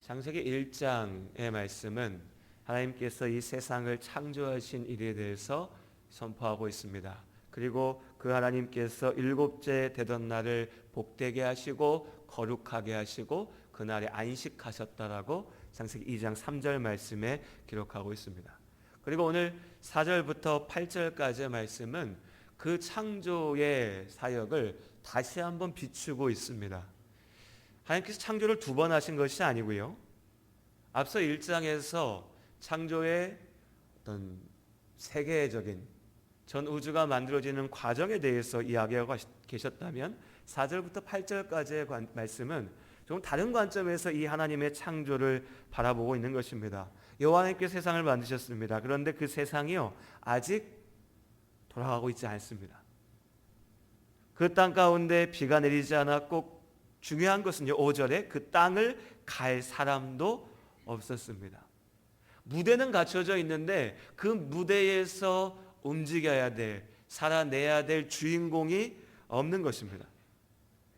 창세기 1장의 말씀은 하나님께서 이 세상을 창조하신 일에 대해서 선포하고 있습니다. 그리고 그 하나님께서 일곱째 되던 날을 복되게 하시고 거룩하게 하시고 그날에 안식하셨다라고 창세기 2장 3절 말씀에 기록하고 있습니다. 그리고 오늘 4절부터 8절까지의 말씀은 그 창조의 사역을 다시 한번 비추고 있습니다. 하나님께서 창조를 두 번 하신 것이 아니고요. 앞서 1장에서 창조의 어떤 세계적인 전 우주가 만들어지는 과정에 대해서 이야기하고 계셨다면 4절부터 8절까지의 말씀은 좀 다른 관점에서 이 하나님의 창조를 바라보고 있는 것입니다. 여호와 하나님께서 세상을 만드셨습니다. 그런데 그 세상이요 아직 돌아가고 있지 않습니다. 그 땅 가운데 비가 내리지 않았고 중요한 것은요 5절에 그 땅을 갈 사람도 없었습니다. 무대는 갖춰져 있는데 그 무대에서 움직여야 될, 살아내야 될 주인공이 없는 것입니다.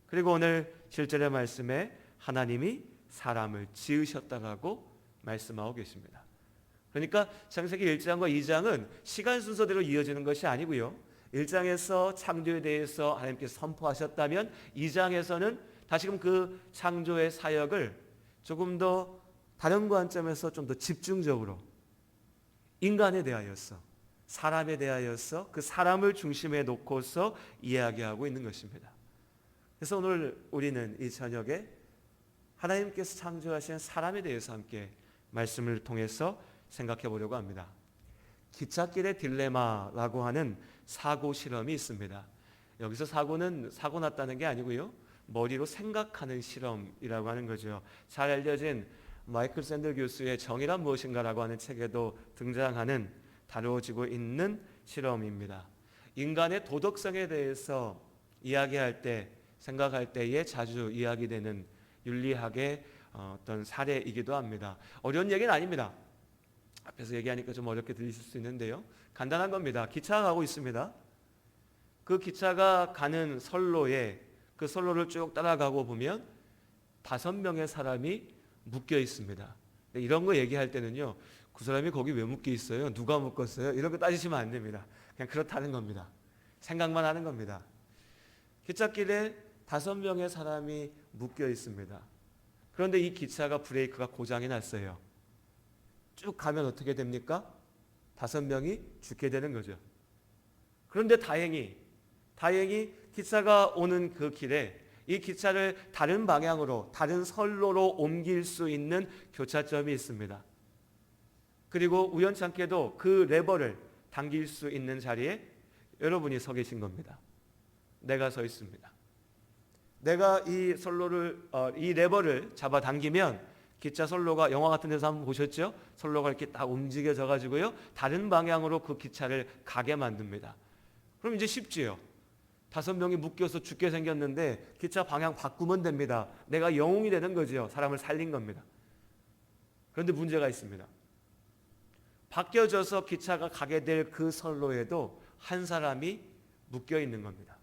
그리고 오늘 7절의 말씀에 하나님이 사람을 지으셨다라고 말씀하고 계십니다. 그러니까 창세기 1장과 2장은 시간 순서대로 이어지는 것이 아니고요. 1장에서 창조에 대해서 하나님께서 선포하셨다면 2장에서는 다시금 그 창조의 사역을 조금 더 다른 관점에서 좀 더 집중적으로 인간에 대하여서 사람에 대하여서 그 사람을 중심에 놓고서 이야기하고 있는 것입니다. 그래서 오늘 우리는 이 저녁에 하나님께서 창조하신 사람에 대해서 함께 말씀을 통해서 생각해 보려고 합니다. 기찻길의 딜레마라고 하는 사고 실험이 있습니다. 여기서 사고는 사고 났다는 게 아니고요. 머리로 생각하는 실험이라고 하는 거죠. 잘 알려진 마이클 샌들 교수의 정의란 무엇인가라고 하는 책에도 등장하는 다루어지고 있는 실험입니다. 인간의 도덕성에 대해서 이야기할 때, 생각할 때에 자주 이야기되는 윤리학의 어떤 사례이기도 합니다. 어려운 얘기는 아닙니다. 앞에서 얘기하니까 좀 어렵게 들리실 수 있는데요. 간단한 겁니다. 기차가 가고 있습니다. 그 기차가 가는 선로에 그 선로를 쭉 따라가고 보면 5명의 사람이 묶여 있습니다. 이런 거 얘기할 때는요. 그 사람이 거기 왜 묶여 있어요? 누가 묶었어요? 이런 거 따지시면 안 됩니다. 그냥 그렇다는 겁니다. 생각만 하는 겁니다. 기찻길에 5명의 사람이 묶여 있습니다. 그런데 이 기차가 브레이크가 고장이 났어요. 쭉 가면 어떻게 됩니까? 5명이 죽게 되는 거죠. 그런데 다행히 기차가 오는 그 길에 이 기차를 다른 방향으로, 다른 선로로 옮길 수 있는 교차점이 있습니다. 그리고 우연찮게도 그 레버를 당길 수 있는 자리에 여러분이 서 계신 겁니다. 내가 서 있습니다. 내가 이 레버를 잡아 당기면 기차 선로가 영화 같은 데서 한번 보셨죠? 선로가 이렇게 딱 움직여져 가지고요. 다른 방향으로 그 기차를 가게 만듭니다. 그럼 이제 쉽지요. 5명이 묶여서 죽게 생겼는데 기차 방향 바꾸면 됩니다. 내가 영웅이 되는 거죠. 사람을 살린 겁니다. 그런데 문제가 있습니다. 바뀌어져서 기차가 가게 될 그 선로에도 한 사람이 묶여 있는 겁니다.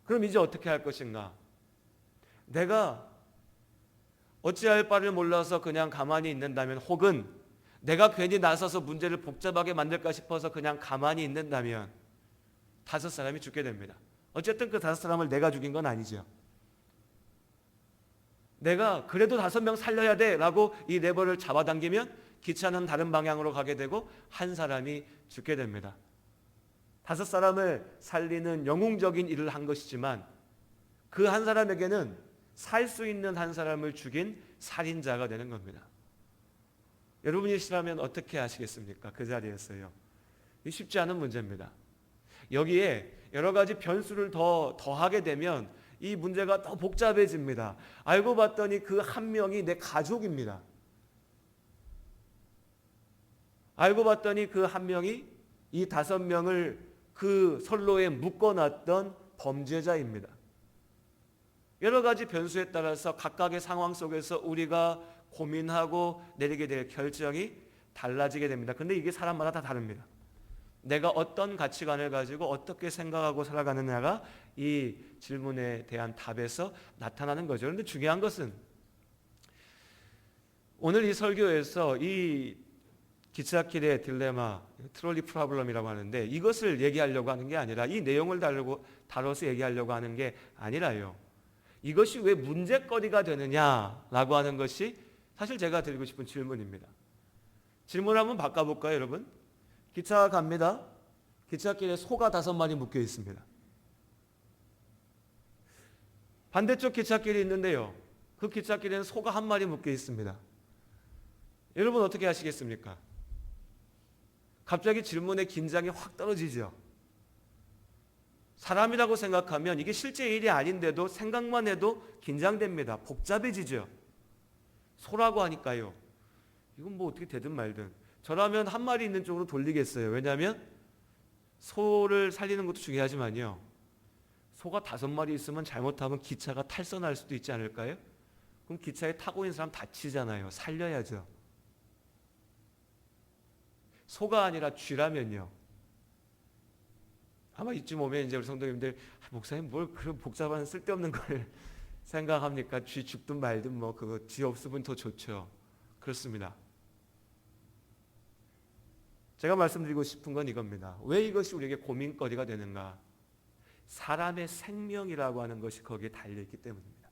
그럼 이제 어떻게 할 것인가? 내가 어찌할 바를 몰라서 그냥 가만히 있는다면, 혹은 내가 괜히 나서서 문제를 복잡하게 만들까 싶어서 그냥 가만히 있는다면 5사람이 죽게 됩니다. 어쨌든 그 5사람을 내가 죽인 건 아니죠. 내가 그래도 5명 살려야 돼 라고 이 레버를 잡아당기면 기차는 다른 방향으로 가게 되고 한 사람이 죽게 됩니다. 5사람을 살리는 영웅적인 일을 한 것이지만 그 한 사람에게는 살 수 있는 한 사람을 죽인 살인자가 되는 겁니다. 여러분이시라면 어떻게 하시겠습니까? 그 자리에서요. 쉽지 않은 문제입니다. 여기에 여러 가지 변수를 더하게 되면 이 문제가 더 복잡해집니다. 알고 봤더니 그 한 명이 내 가족입니다. 알고 봤더니 그 한 명이 이 5명을 그 선로에 묶어놨던 범죄자입니다. 여러 가지 변수에 따라서 각각의 상황 속에서 우리가 고민하고 내리게 될 결정이 달라지게 됩니다. 그런데 이게 사람마다 다 다릅니다. 내가 어떤 가치관을 가지고 어떻게 생각하고 살아가느냐가 이 질문에 대한 답에서 나타나는 거죠. 그런데 중요한 것은 오늘 이 설교에서 이 기찻길의 딜레마, 트롤리 프로블럼이라고 하는데 이것을 얘기하려고 하는 게 아니라 이 내용을 다뤄서 얘기하려고 하는 게 아니라요. 이것이 왜 문제거리가 되느냐라고 하는 것이 사실 제가 드리고 싶은 질문입니다. 질문 한번 바꿔볼까요, 여러분? 기차가 갑니다. 기찻길에 소가 5마리 묶여 있습니다. 반대쪽 기찻길이 있는데요. 그 기찻길에는 소가 1마리 묶여 있습니다. 여러분 어떻게 하시겠습니까? 갑자기 질문에 긴장이 확 떨어지죠. 사람이라고 생각하면 이게 실제 일이 아닌데도 생각만 해도 긴장됩니다. 복잡해지죠. 소라고 하니까요. 이건 뭐 어떻게 되든 말든. 저라면 1마리 있는 쪽으로 돌리겠어요. 왜냐하면 소를 살리는 것도 중요하지만요. 소가 5마리 있으면 잘못하면 기차가 탈선할 수도 있지 않을까요? 그럼 기차에 타고 있는 사람 다치잖아요. 살려야죠. 소가 아니라 쥐라면요. 아마 이쯤 오면 이제 우리 성도님들 목사님 뭘 그런 복잡한 쓸데없는 걸 생각합니까? 쥐 죽든 말든 뭐 그거 쥐 없으면 더 좋죠. 그렇습니다. 제가 말씀드리고 싶은 건 이겁니다. 왜 이것이 우리에게 고민거리가 되는가? 사람의 생명이라고 하는 것이 거기에 달려있기 때문입니다.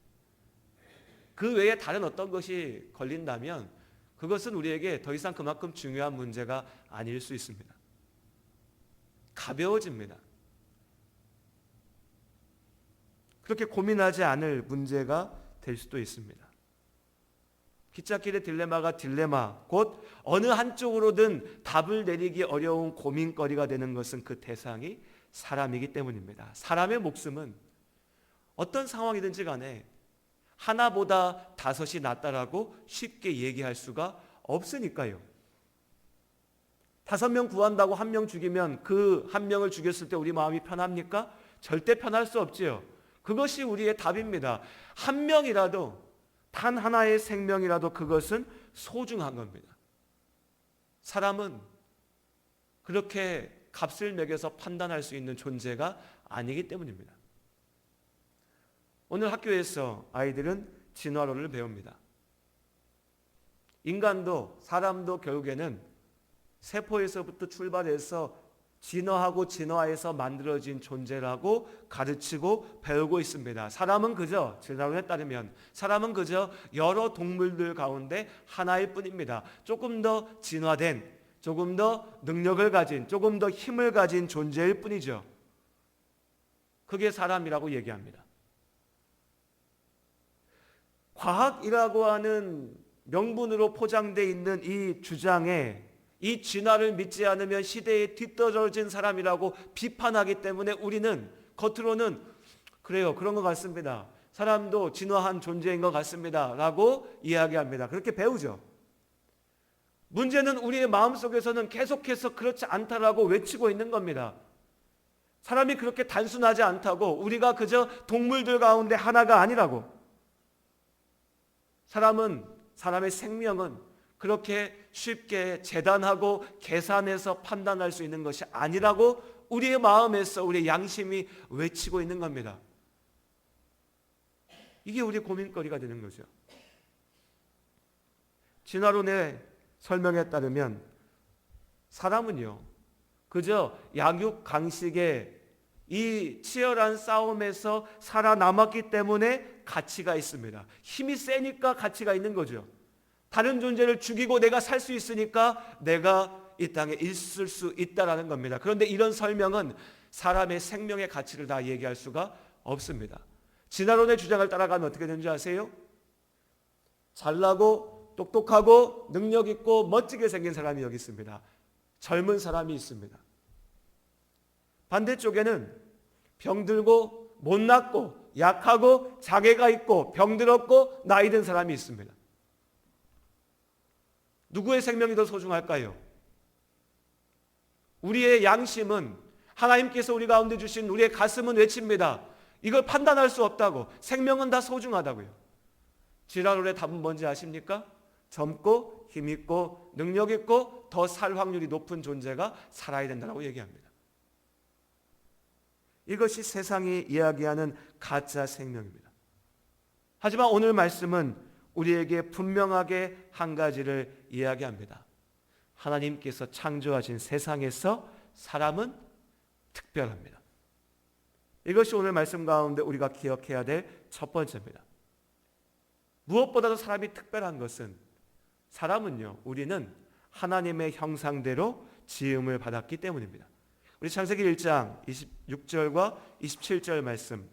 그 외에 다른 어떤 것이 걸린다면 그것은 우리에게 더 이상 그만큼 중요한 문제가 아닐 수 있습니다. 가벼워집니다. 그렇게 고민하지 않을 문제가 될 수도 있습니다. 기찻길의 딜레마가 딜레마, 곧 어느 한쪽으로든 답을 내리기 어려운 고민거리가 되는 것은 그 대상이 사람이기 때문입니다. 사람의 목숨은 어떤 상황이든지 간에 하나보다 5이 낫다라고 쉽게 얘기할 수가 없으니까요. 5명 구한다고 1명 죽이면 그 1명을 죽였을 때 우리 마음이 편합니까? 절대 편할 수 없지요. 그것이 우리의 답입니다. 1명이라도 단 하나의 생명이라도 그것은 소중한 겁니다. 사람은 그렇게 값을 매겨서 판단할 수 있는 존재가 아니기 때문입니다. 오늘 학교에서 아이들은 진화론을 배웁니다. 인간도 사람도 결국에는 세포에서부터 출발해서 진화하고 진화해서 만들어진 존재라고 가르치고 배우고 있습니다. 사람은 그저 진화론에 따르면 사람은 그저 여러 동물들 가운데 하나일 뿐입니다. 조금 더 진화된, 조금 더 능력을 가진, 조금 더 힘을 가진 존재일 뿐이죠. 그게 사람이라고 얘기합니다. 과학이라고 하는 명분으로 포장되어 있는 이 주장에 이 진화를 믿지 않으면 시대에 뒤떨어진 사람이라고 비판하기 때문에 우리는 겉으로는 그래요, 그런 것 같습니다. 사람도 진화한 존재인 것 같습니다 라고 이야기합니다. 그렇게 배우죠. 문제는 우리의 마음속에서는 계속해서 그렇지 않다라고 외치고 있는 겁니다. 사람이 그렇게 단순하지 않다고, 우리가 그저 동물들 가운데 하나가 아니라고. 사람의 생명은 그렇게 쉽게 재단하고 계산해서 판단할 수 있는 것이 아니라고 우리의 마음에서 우리의 양심이 외치고 있는 겁니다. 이게 우리의 고민거리가 되는 거죠. 진화론의 설명에 따르면 사람은요, 그저 약육 강식의 이 치열한 싸움에서 살아남았기 때문에 가치가 있습니다. 힘이 세니까 가치가 있는 거죠. 다른 존재를 죽이고 내가 살 수 있으니까 내가 이 땅에 있을 수 있다라는 겁니다. 그런데 이런 설명은 사람의 생명의 가치를 다 얘기할 수가 없습니다. 진화론의 주장을 따라가면 어떻게 되는지 아세요? 잘나고 똑똑하고 능력 있고 멋지게 생긴 사람이 여기 있습니다. 젊은 사람이 있습니다. 반대쪽에는 병들고 못났고 약하고 장애가 있고 병들었고 나이 든 사람이 있습니다. 누구의 생명이 더 소중할까요? 우리의 양심은, 하나님께서 우리 가운데 주신 우리의 가슴은 외칩니다. 이걸 판단할 수 없다고. 생명은 다 소중하다고요. 진화론의 답은 뭔지 아십니까? 젊고 힘있고 능력 있고 더 살 확률이 높은 존재가 살아야 된다고 얘기합니다. 이것이 세상이 이야기하는 가짜 생명입니다. 하지만 오늘 말씀은 우리에게 분명하게 한 가지를 이야기합니다. 하나님께서 창조하신 세상에서 사람은 특별합니다. 이것이 오늘 말씀 가운데 우리가 기억해야 될 첫 번째입니다. 무엇보다도 사람이 특별한 것은, 사람은요, 우리는 하나님의 형상대로 지음을 받았기 때문입니다. 우리 창세기 1장 26절과 27절 말씀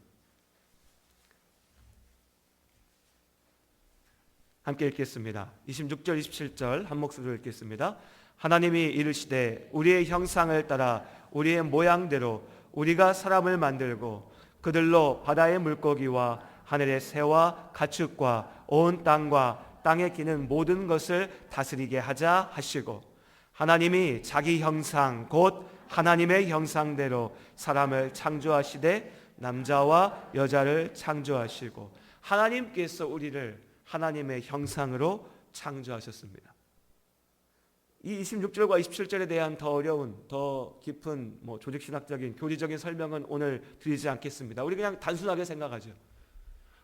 함께 읽겠습니다. 26절 27절 한 목소리로 읽겠습니다. 하나님이 이르시되 우리의 형상을 따라 우리의 모양대로 우리가 사람을 만들고 그들로 바다의 물고기와 하늘의 새와 가축과 온 땅과 땅에 기는 모든 것을 다스리게 하자 하시고, 하나님이 자기 형상 곧 하나님의 형상대로 사람을 창조하시되 남자와 여자를 창조하시고, 하나님께서 우리를 하나님의 형상으로 창조하셨습니다. 이 26절과 27절에 대한 더 어려운, 더 깊은 조직신학적인, 교리적인 설명은 오늘 드리지 않겠습니다. 우리 그냥 단순하게 생각하죠.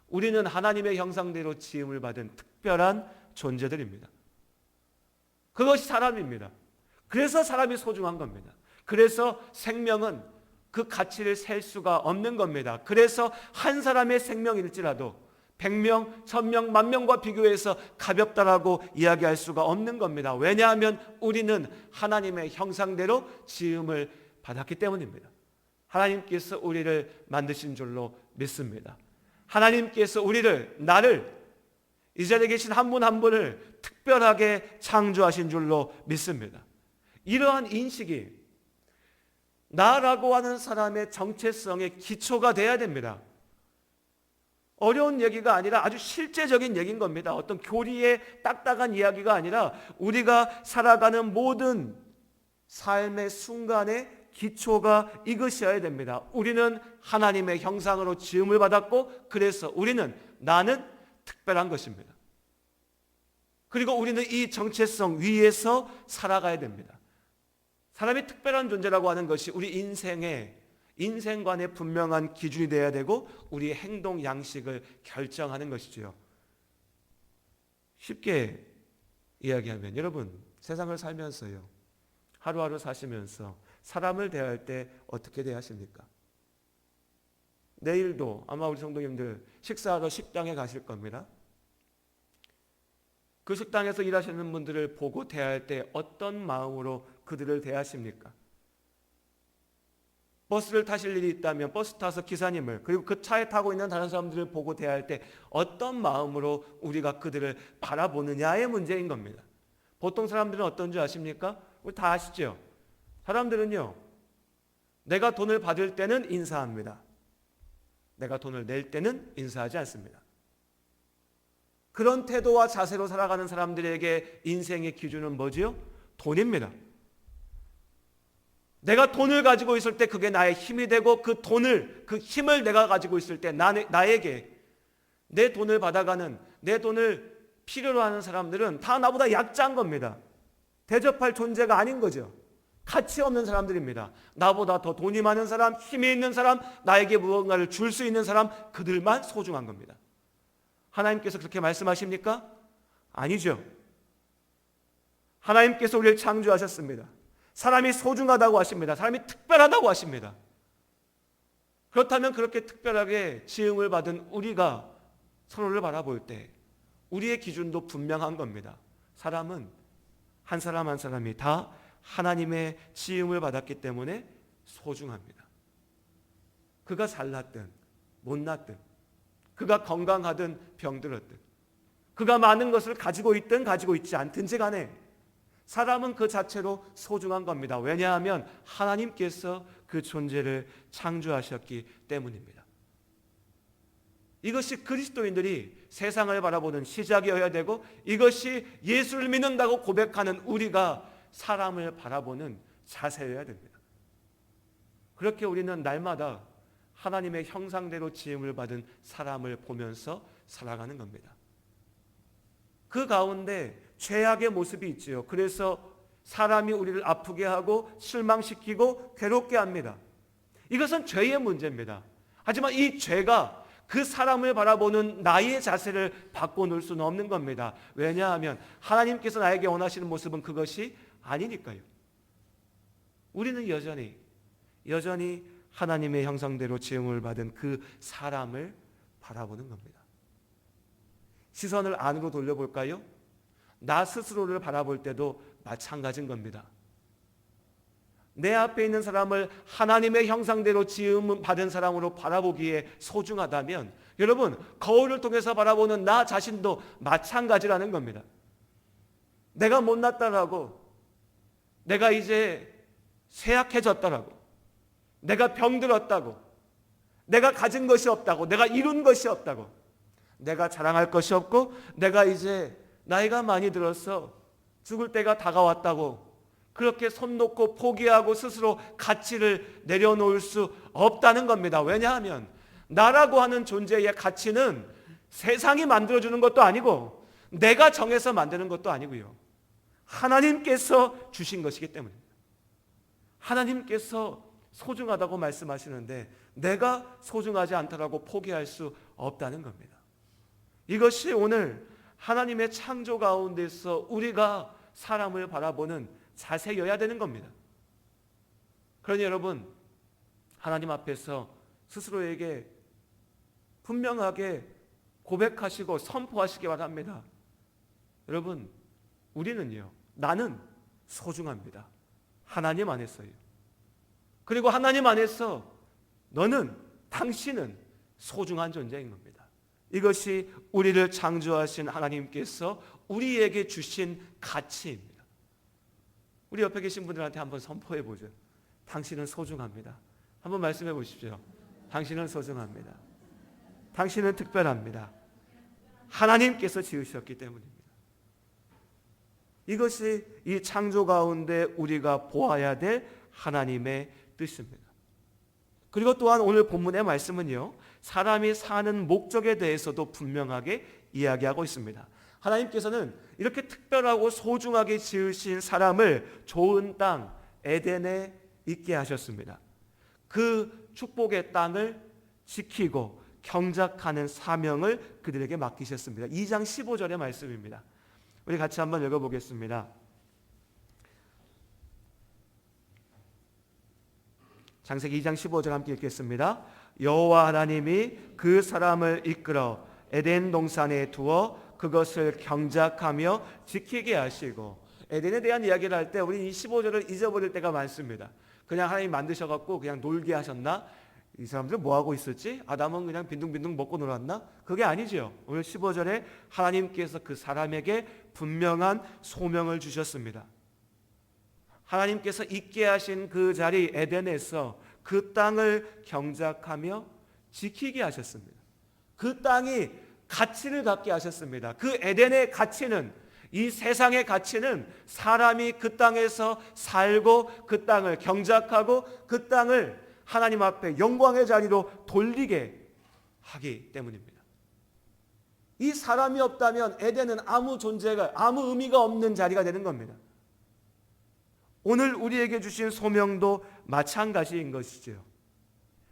우리는 하나님의 형상대로 지음을 받은 특별한 존재들입니다. 그것이 사람입니다. 그래서 사람이 소중한 겁니다. 그래서 생명은 그 가치를 셀 수가 없는 겁니다. 그래서 한 사람의 생명일지라도 100명, 1000명, 10,000명과 비교해서 가볍다라고 이야기할 수가 없는 겁니다. 왜냐하면 우리는 하나님의 형상대로 지음을 받았기 때문입니다. 하나님께서 우리를 만드신 줄로 믿습니다. 하나님께서 우리를, 나를, 이 자리에 계신 한 분 한 분을 특별하게 창조하신 줄로 믿습니다. 이러한 인식이 나라고 하는 사람의 정체성의 기초가 되어야 됩니다. 어려운 얘기가 아니라 아주 실제적인 얘기인 겁니다. 어떤 교리의 딱딱한 이야기가 아니라 우리가 살아가는 모든 삶의 순간에 기초가 이것이어야 됩니다. 우리는 하나님의 형상으로 지음을 받았고, 그래서 나는 특별한 것입니다. 그리고 우리는 이 정체성 위에서 살아가야 됩니다. 사람이 특별한 존재라고 하는 것이 우리 인생관의 분명한 기준이 되어야 되고 우리의 행동 양식을 결정하는 것이지요. 쉽게 이야기하면, 여러분 세상을 살면서요, 하루하루 사시면서 사람을 대할 때 어떻게 대하십니까? 내일도 아마 우리 성도님들 식사하러 식당에 가실 겁니다. 그 식당에서 일하시는 분들을 보고 대할 때 어떤 마음으로 그들을 대하십니까? 버스를 타실 일이 있다면 버스 타서 기사님을, 그리고 그 차에 타고 있는 다른 사람들을 보고 대할 때 어떤 마음으로 우리가 그들을 바라보느냐의 문제인 겁니다. 보통 사람들은 어떤 줄 아십니까? 우리 다 아시죠? 사람들은요, 내가 돈을 받을 때는 인사합니다. 내가 돈을 낼 때는 인사하지 않습니다. 그런 태도와 자세로 살아가는 사람들에게 인생의 기준은 뭐지요? 돈입니다. 내가 돈을 가지고 있을 때 그게 나의 힘이 되고, 그 힘을 내가 가지고 있을 때 나에게 내 돈을 받아가는, 내 돈을 필요로 하는 사람들은 다 나보다 약자인 겁니다. 대접할 존재가 아닌 거죠. 가치 없는 사람들입니다. 나보다 더 돈이 많은 사람, 힘이 있는 사람, 나에게 무언가를 줄 수 있는 사람, 그들만 소중한 겁니다. 하나님께서 그렇게 말씀하십니까? 아니죠. 하나님께서 우리를 창조하셨습니다. 사람이 소중하다고 하십니다. 사람이 특별하다고 하십니다. 그렇다면 그렇게 특별하게 지음을 받은 우리가 서로를 바라볼 때 우리의 기준도 분명한 겁니다. 사람은 한 사람 한 사람이 다 하나님의 지음을 받았기 때문에 소중합니다. 그가 잘났든 못났든, 그가 건강하든 병들었든, 그가 많은 것을 가지고 있든 가지고 있지 않든지 간에 사람은 그 자체로 소중한 겁니다. 왜냐하면 하나님께서 그 존재를 창조하셨기 때문입니다. 이것이 그리스도인들이 세상을 바라보는 시작이어야 되고, 이것이 예수를 믿는다고 고백하는 우리가 사람을 바라보는 자세여야 됩니다. 그렇게 우리는 날마다 하나님의 형상대로 지음을 받은 사람을 보면서 살아가는 겁니다. 그 가운데 죄악의 모습이 있지요. 그래서 사람이 우리를 아프게 하고 실망시키고 괴롭게 합니다. 이것은 죄의 문제입니다. 하지만 이 죄가 그 사람을 바라보는 나의 자세를 바꿔놓을 수는 없는 겁니다. 왜냐하면 하나님께서 나에게 원하시는 모습은 그것이 아니니까요. 우리는 여전히 하나님의 형상대로 지음을 받은 그 사람을 바라보는 겁니다. 시선을 안으로 돌려볼까요? 나 스스로를 바라볼 때도 마찬가지인 겁니다. 내 앞에 있는 사람을 하나님의 형상대로 지음 받은 사람으로 바라보기에 소중하다면 여러분, 거울을 통해서 바라보는 나 자신도 마찬가지라는 겁니다. 내가 못났다라고, 내가 이제 쇠약해졌다라고, 내가 병들었다고, 내가 가진 것이 없다고, 내가 이룬 것이 없다고, 내가 자랑할 것이 없고, 내가 이제 나이가 많이 들어서 죽을 때가 다가왔다고 그렇게 손 놓고 포기하고 스스로 가치를 내려놓을 수 없다는 겁니다. 왜냐하면 나라고 하는 존재의 가치는 세상이 만들어주는 것도 아니고 내가 정해서 만드는 것도 아니고요. 하나님께서 주신 것이기 때문입니다. 하나님께서 소중하다고 말씀하시는데 내가 소중하지 않다라고 포기할 수 없다는 겁니다. 이것이 오늘 하나님의 창조 가운데서 우리가 사람을 바라보는 자세여야 되는 겁니다. 그러니 여러분, 하나님 앞에서 스스로에게 분명하게 고백하시고 선포하시기 바랍니다. 여러분, 우리는요, 나는 소중합니다. 하나님 안에서요. 그리고 하나님 안에서 당신은 소중한 존재인 겁니다. 이것이 우리를 창조하신 하나님께서 우리에게 주신 가치입니다. 우리 옆에 계신 분들한테 한번 선포해 보죠. 당신은 소중합니다. 한번 말씀해 보십시오. 당신은 소중합니다. 당신은 특별합니다. 하나님께서 지으셨기 때문입니다. 이것이 이 창조 가운데 우리가 보아야 될 하나님의 뜻입니다. 그리고 또한 오늘 본문의 말씀은요, 사람이 사는 목적에 대해서도 분명하게 이야기하고 있습니다. 하나님께서는 이렇게 특별하고 소중하게 지으신 사람을 좋은 땅 에덴에 있게 하셨습니다. 그 축복의 땅을 지키고 경작하는 사명을 그들에게 맡기셨습니다. 2장 15절의 말씀입니다. 우리 같이 한번 읽어보겠습니다. 창세기 2장 15절 함께 읽겠습니다. 여호와 하나님이 그 사람을 이끌어 에덴 동산에 두어 그것을 경작하며 지키게 하시고, 에덴에 대한 이야기를 할 때 우리 이 15절을 잊어버릴 때가 많습니다. 그냥 하나님 만드셔갖고 그냥 놀게 하셨나? 이 사람들 뭐하고 있었지? 아담은 그냥 빈둥빈둥 먹고 놀았나? 그게 아니죠. 오늘 15절에 하나님께서 그 사람에게 분명한 소명을 주셨습니다. 하나님께서 있게 하신 그 자리 에덴에서 그 땅을 경작하며 지키게 하셨습니다. 그 땅이 가치를 갖게 하셨습니다. 그 에덴의 가치는, 이 세상의 가치는 사람이 그 땅에서 살고 그 땅을 경작하고 그 땅을 하나님 앞에 영광의 자리로 돌리게 하기 때문입니다. 이 사람이 없다면 에덴은 아무 의미가 없는 자리가 되는 겁니다. 오늘 우리에게 주신 소명도 마찬가지인 것이죠.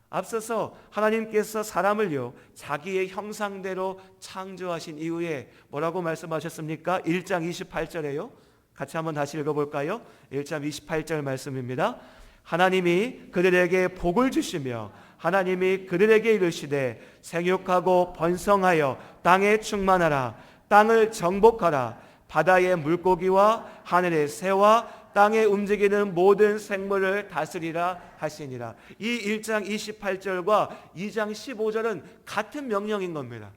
앞서서 하나님께서 사람을요, 자기의 형상대로 창조하신 이후에 뭐라고 말씀하셨습니까? 1장 28절에요. 같이 한번 다시 읽어볼까요? 1장 28절 말씀입니다. 하나님이 그들에게 복을 주시며 하나님이 그들에게 이르시되 생육하고 번성하여 땅에 충만하라. 땅을 정복하라. 바다의 물고기와 하늘의 새와 땅에 움직이는 모든 생물을 다스리라 하시니라. 이 1장 28절과 2장 15절은 같은 명령인 겁니다.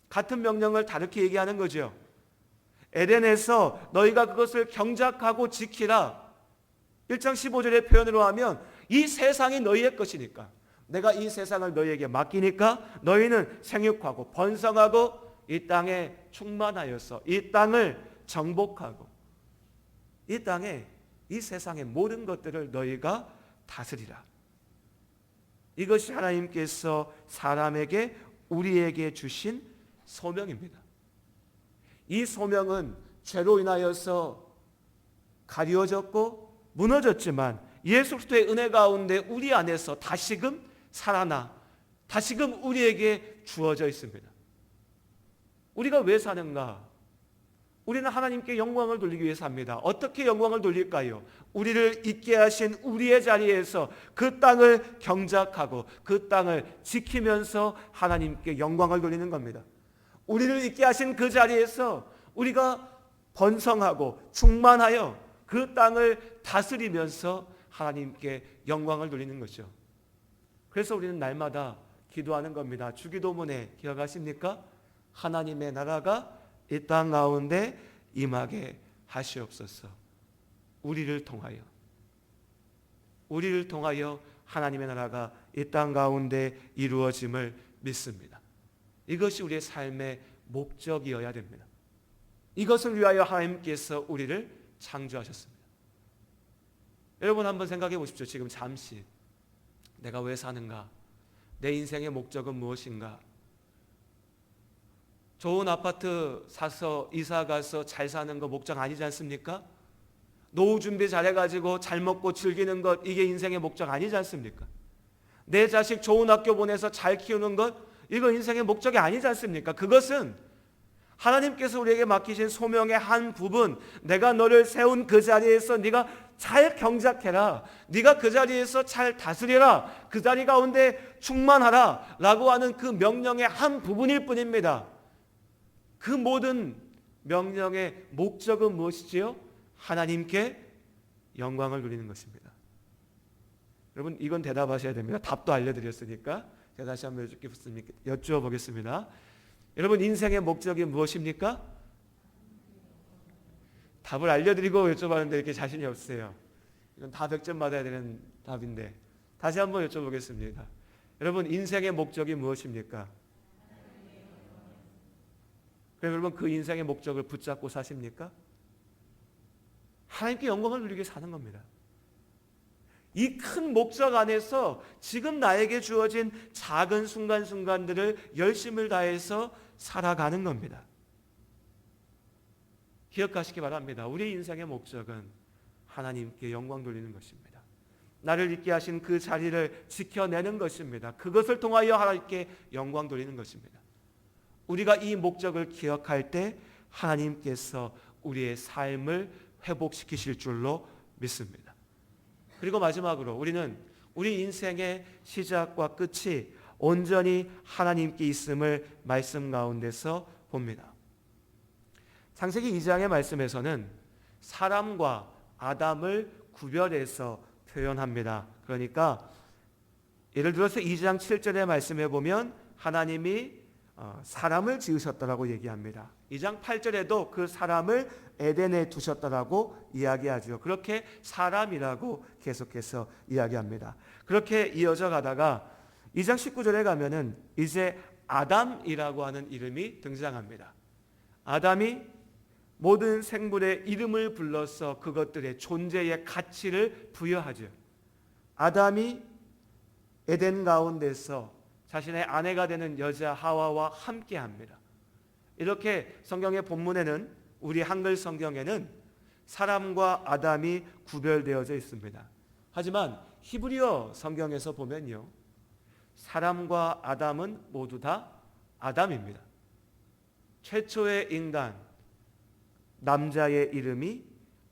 같은 명령을 다르게 얘기하는 거죠. 에덴에서 너희가 그것을 경작하고 지키라. 1장 15절의 표현으로 하면 이 세상이 너희의 것이니까, 내가 이 세상을 너희에게 맡기니까 너희는 생육하고 번성하고 이 땅에 충만하여서 이 땅을 정복하고 이 땅에 이 세상의 모든 것들을 너희가 다스리라. 이것이 하나님께서 사람에게, 우리에게 주신 소명입니다. 이 소명은 죄로 인하여서 가리워졌고 무너졌지만 예수 그리스도의 은혜 가운데 우리 안에서 다시금 살아나 다시금 우리에게 주어져 있습니다. 우리가 왜 사는가? 우리는 하나님께 영광을 돌리기 위해 삽니다. 어떻게 영광을 돌릴까요? 우리를 있게 하신 우리의 자리에서 그 땅을 경작하고 그 땅을 지키면서 하나님께 영광을 돌리는 겁니다. 우리를 있게 하신 그 자리에서 우리가 번성하고 충만하여 그 땅을 다스리면서 하나님께 영광을 돌리는 거죠. 그래서 우리는 날마다 기도하는 겁니다. 주기도문에 기억하십니까? 하나님의 나라가 이 땅 가운데 임하게 하시옵소서. 우리를 통하여 하나님의 나라가 이 땅 가운데 이루어짐을 믿습니다. 이것이 우리의 삶의 목적이어야 됩니다. 이것을 위하여 하나님께서 우리를 창조하셨습니다. 여러분 한번 생각해 보십시오. 지금 잠시 내가 왜 사는가? 내 인생의 목적은 무엇인가? 좋은 아파트 사서 이사 가서 잘 사는 거 목적 아니지 않습니까? 노후 준비 잘해가지고 잘 먹고 즐기는 것, 이게 인생의 목적 아니지 않습니까? 내 자식 좋은 학교 보내서 잘 키우는 것, 이거 인생의 목적이 아니지 않습니까? 그것은 하나님께서 우리에게 맡기신 소명의 한 부분, 내가 너를 세운 그 자리에서 네가 잘 경작해라, 네가 그 자리에서 잘 다스려라, 그 자리 가운데 충만하라 라고 하는 그 명령의 한 부분일 뿐입니다. 그 모든 명령의 목적은 무엇이지요? 하나님께 영광을 누리는 것입니다. 여러분 이건 대답하셔야 됩니다. 답도 알려드렸으니까 제가 다시 한번 여쭈어 보겠습니다. 여러분 인생의 목적이 무엇입니까? 답을 알려드리고 여쭤봤는데 이렇게 자신이 없어요. 이건 다 100점 받아야 되는 답인데 다시 한번 여쭤보겠습니다. 여러분 인생의 목적이 무엇입니까? 그럼 여러분 그 인생의 목적을 붙잡고 사십니까? 하나님께 영광을 누리게 사는 겁니다. 이 큰 목적 안에서 지금 나에게 주어진 작은 순간순간들을 열심을 다해서 살아가는 겁니다. 기억하시기 바랍니다. 우리 인생의 목적은 하나님께 영광 돌리는 것입니다. 나를 있게 하신 그 자리를 지켜내는 것입니다. 그것을 통하여 하나님께 영광 돌리는 것입니다. 우리가 이 목적을 기억할 때 하나님께서 우리의 삶을 회복시키실 줄로 믿습니다. 그리고 마지막으로 우리는 우리 인생의 시작과 끝이 온전히 하나님께 있음을 말씀 가운데서 봅니다. 창세기 2장의 말씀에서는 사람과 아담을 구별해서 표현합니다. 그러니까 예를 들어서 2장 7절의 말씀에 보면 하나님이 사람을 지으셨다라고 얘기합니다. 2장 8절에도 그 사람을 에덴에 두셨다라고 이야기하죠. 그렇게 사람이라고 계속해서 이야기합니다. 그렇게 이어져 가다가 2장 19절에 가면은 이제 아담이라고 하는 이름이 등장합니다. 아담이 모든 생물의 이름을 불러서 그것들의 존재의 가치를 부여하죠. 아담이 에덴 가운데서 자신의 아내가 되는 여자 하와와 함께합니다. 이렇게 성경의 본문에는 우리 한글 성경에는 사람과 아담이 구별되어져 있습니다. 하지만 히브리어 성경에서 보면요, 사람과 아담은 모두 다 아담입니다. 최초의 인간 남자의 이름이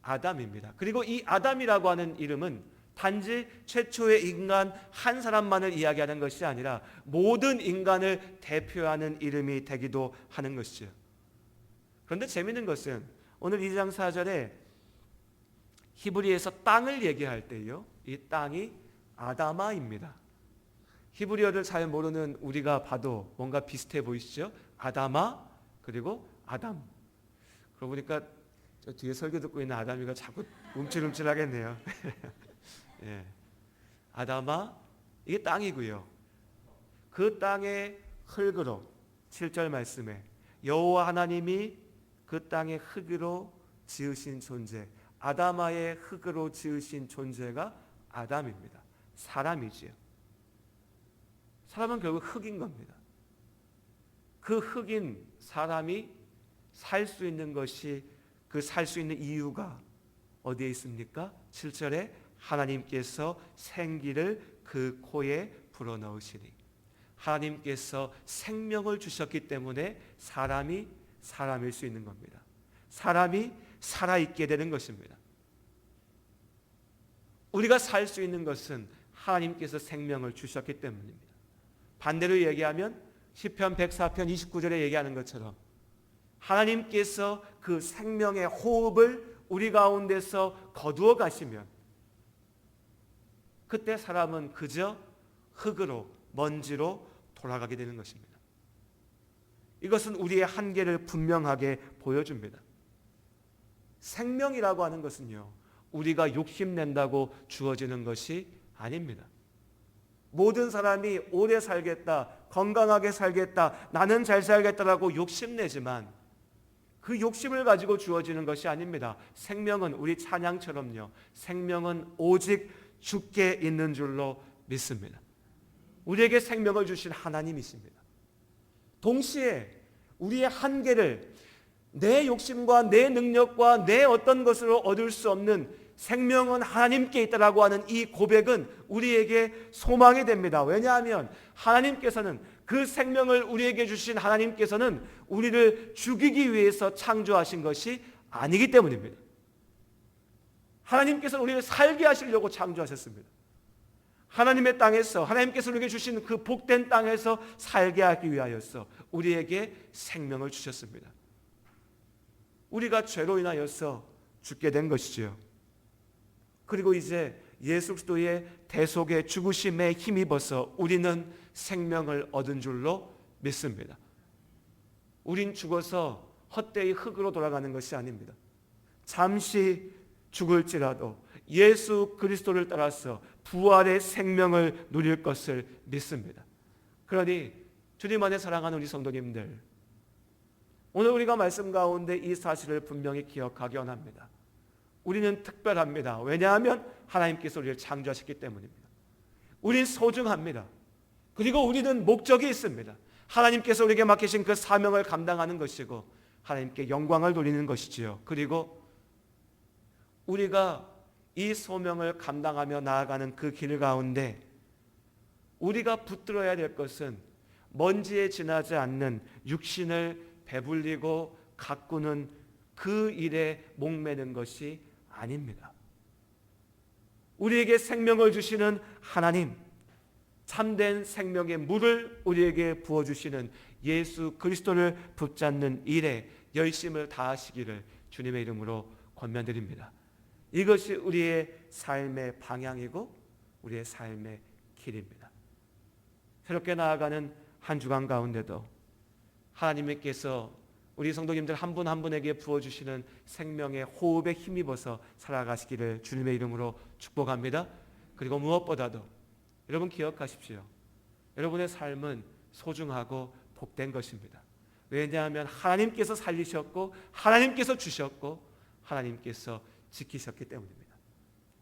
아담입니다. 그리고 이 아담이라고 하는 이름은 단지 최초의 인간 한 사람만을 이야기하는 것이 아니라 모든 인간을 대표하는 이름이 되기도 하는 것이죠. 그런데 재미있는 것은 오늘 2장 4절에 히브리에서 땅을 얘기할 때요, 이 땅이 아다마입니다. 히브리어를 잘 모르는 우리가 봐도 뭔가 비슷해 보이시죠? 아다마 그리고 아담. 그러고 보니까 저 뒤에 설교 듣고 있는 아담이가 자꾸 움찔움찔하겠네요. 예. 아담아, 이게 땅이고요. 그 땅의 흙으로 7절 말씀에 여호와 하나님이 그 땅의 흙으로 지으신 존재, 아담아의 흙으로 지으신 존재가 아담입니다. 사람이지요. 사람은 결국 흙인 겁니다. 그 흙인 사람이 살 수 있는 것이, 그 살 수 있는 이유가 어디에 있습니까? 7절에 하나님께서 생기를 그 코에 불어넣으시니, 하나님께서 생명을 주셨기 때문에 사람이 사람일 수 있는 겁니다. 사람이 살아있게 되는 것입니다. 우리가 살 수 있는 것은 하나님께서 생명을 주셨기 때문입니다. 반대로 얘기하면 시편 104편 29절에 얘기하는 것처럼 하나님께서 그 생명의 호흡을 우리 가운데서 거두어 가시면 그때 사람은 그저 흙으로 먼지로 돌아가게 되는 것입니다. 이것은 우리의 한계를 분명하게 보여줍니다. 생명이라고 하는 것은요, 우리가 욕심낸다고 주어지는 것이 아닙니다. 모든 사람이 오래 살겠다, 건강하게 살겠다, 나는 잘 살겠다라고 욕심내지만 그 욕심을 가지고 주어지는 것이 아닙니다. 생명은 우리 찬양처럼요, 생명은 오직 주께 있는 줄로 믿습니다. 우리에게 생명을 주신 하나님이십니다. 동시에 우리의 한계를 내 욕심과 내 능력과 내 어떤 것으로 얻을 수 없는 생명은 하나님께 있다라고 하는 이 고백은 우리에게 소망이 됩니다. 왜냐하면 하나님께서는 그 생명을 우리에게 주신 하나님께서는 우리를 죽이기 위해서 창조하신 것이 아니기 때문입니다. 하나님께서는 우리를 살게 하시려고 창조하셨습니다. 하나님의 땅에서 하나님께서 우리에게 주신 그 복된 땅에서 살게 하기 위하여서 우리에게 생명을 주셨습니다. 우리가 죄로 인하여서 죽게 된 것이지요. 그리고 이제 예수 그리스도의 대속의 죽으심에 힘입어서 우리는 생명을 얻은 줄로 믿습니다. 우린 죽어서 헛되이 흙으로 돌아가는 것이 아닙니다. 잠시 죽을지라도 예수 그리스도를 따라서 부활의 생명을 누릴 것을 믿습니다. 그러니 주님 안에 사랑하는 우리 성도님들, 오늘 우리가 말씀 가운데 이 사실을 분명히 기억하기 원합니다. 우리는 특별합니다. 왜냐하면 하나님께서 우리를 창조하셨기 때문입니다. 우리는 소중합니다. 그리고 우리는 목적이 있습니다. 하나님께서 우리에게 맡기신 그 사명을 감당하는 것이고 하나님께 영광을 돌리는 것이지요. 그리고 우리가 이 소명을 감당하며 나아가는 그 길 가운데 우리가 붙들어야 될 것은 먼지에 지나지 않는 육신을 배불리고 가꾸는 그 일에 목매는 것이 아닙니다. 우리에게 생명을 주시는 하나님, 참된 생명의 물을 우리에게 부어주시는 예수 그리스도를 붙잡는 일에 열심을 다하시기를 주님의 이름으로 권면드립니다. 이것이 우리의 삶의 방향이고 우리의 삶의 길입니다. 새롭게 나아가는 한 주간 가운데도 하나님께서 우리 성도님들 한 분 한 분에게 부어주시는 생명의 호흡에 힘입어서 살아가시기를 주님의 이름으로 축복합니다. 그리고 무엇보다도 여러분 기억하십시오. 여러분의 삶은 소중하고 복된 것입니다. 왜냐하면 하나님께서 살리셨고 하나님께서 주셨고 하나님께서 지키셨기 때문입니다.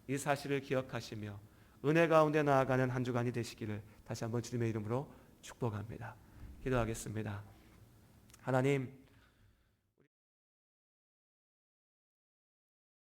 이 사실을 기억하시며 은혜 가운데 나아가는 한 주간이 되시기를 다시 한번 주님의 이름으로 축복합니다. 기도하겠습니다. 하나님,